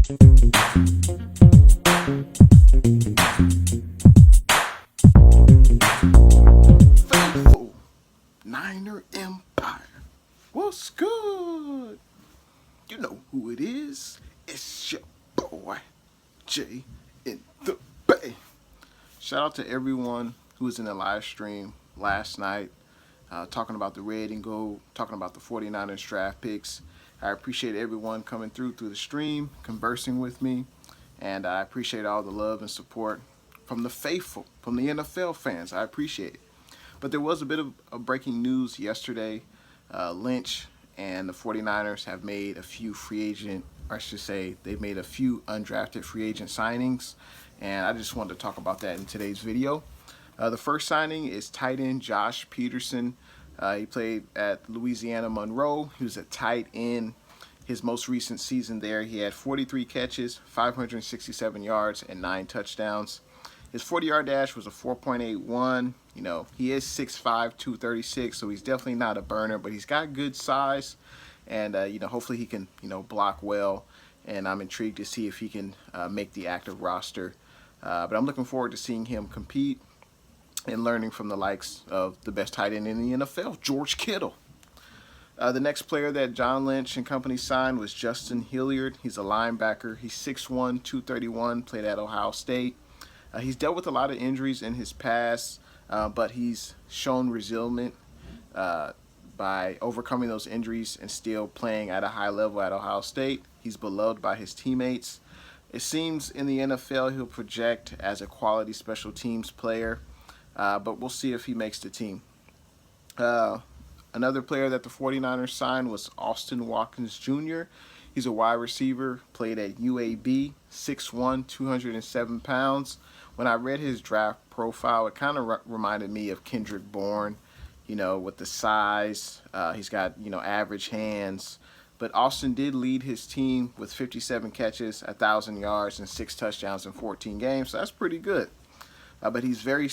Faithful Niner Empire. What's good? You know who it is. It's your boy, Jay in the Bay. Shout out to everyone who was in the live stream last night, talking about the red and gold, talking about the 49ers draft picks. I appreciate everyone coming through the stream, conversing with me, and I appreciate all the love and support from the faithful, from the NFL fans. I appreciate it. But there was a bit of breaking news yesterday. Lynch and the 49ers have made a few free agent, or I should say, they've made a few undrafted free agent signings, and I just wanted to talk about that in today's video. The first signing is tight end Josh Pederson. He played at Louisiana Monroe. He was a tight end. His most recent season there, he had 43 catches, 567 yards, and 9 touchdowns. His 40-yard dash was a 4.81. You know, he is 6'5", 236, so he's definitely not a burner, but he's got good size, and you know, hopefully he can, you know, block well. And I'm intrigued to see if he can make the active roster. But I'm looking forward to seeing him compete and learning from the likes of the best tight end in the NFL, George Kittle. The next player that John Lynch and company signed was Justin Hilliard. He's a linebacker. He's 6'1", 231, played at Ohio State. He's dealt with a lot of injuries in his past, but he's shown resilience by overcoming those injuries and still playing at a high level at Ohio State. He's beloved by his teammates. It seems in the NFL he'll project as a quality special teams player, but we'll see if he makes the team. Another player that the 49ers signed was Austin Watkins Jr. He's a wide receiver, played at UAB, 6'1", 207 pounds. When I read his draft profile, it kind of reminded me of Kendrick Bourne, you know, with the size. He's got, you know, average hands. But Austin did lead his team with 57 catches, 1,000 yards, and 6 touchdowns in 14 games. So that's pretty good. But he's very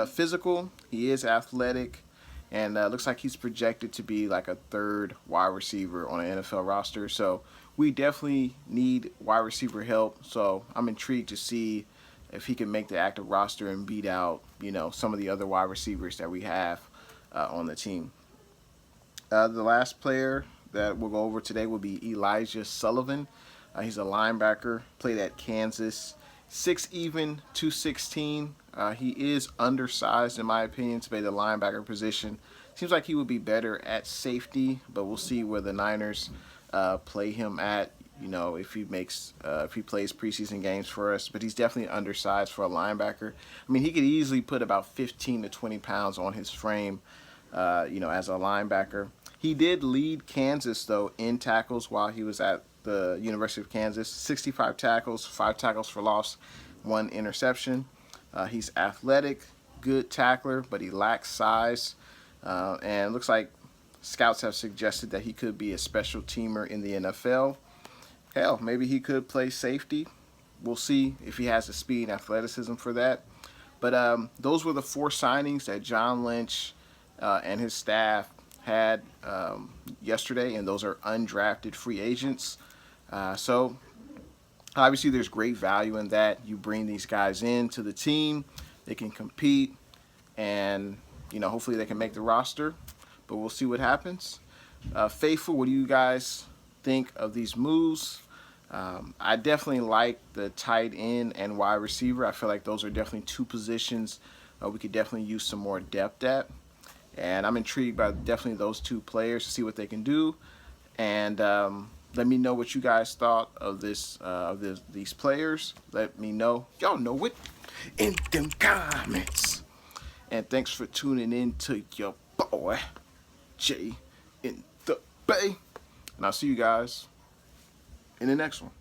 physical. He is athletic. And looks like he's projected to be like a third wide receiver on an NFL roster. So we definitely need wide receiver help. So I'm intrigued to see if he can make the active roster and beat out, you know, some of the other wide receivers that we have on the team. The last player that we'll go over today will be Elijah Sullivan. He's a linebacker, played at Kansas, 6', 216. He is undersized, in my opinion, to play the linebacker position. Seems like he would be better at safety, but we'll see where the Niners play him at. You know, if he plays preseason games for us, but he's definitely undersized for a linebacker. I mean, he could easily put about 15 to 20 pounds on his frame, you know, as a linebacker. He did lead Kansas, though, in tackles while he was at the University of Kansas. 65 tackles, 5 tackles for loss, 1 interception. He's athletic, good tackler, but he lacks size. And it looks like scouts have suggested that he could be a special teamer in the NFL. Hell, maybe he could play safety. We'll see if he has the speed and athleticism for that. But those were the 4 signings that John Lynch and his staff had yesterday, and those are undrafted free agents. So obviously there's great value in that. You bring these guys into the team, they can compete, and you know, hopefully they can make the roster, but we'll see what happens. Faithful, what do you guys think of these moves? I definitely like the tight end and wide receiver. I feel like those are definitely 2 positions we could definitely use some more depth at. And I'm intrigued by definitely those 2 players to see what they can do. And let me know what you guys thought of these players. Let me know. Y'all know it in them comments. And thanks for tuning in to your boy, Jay in the Bay. And I'll see you guys in the next one.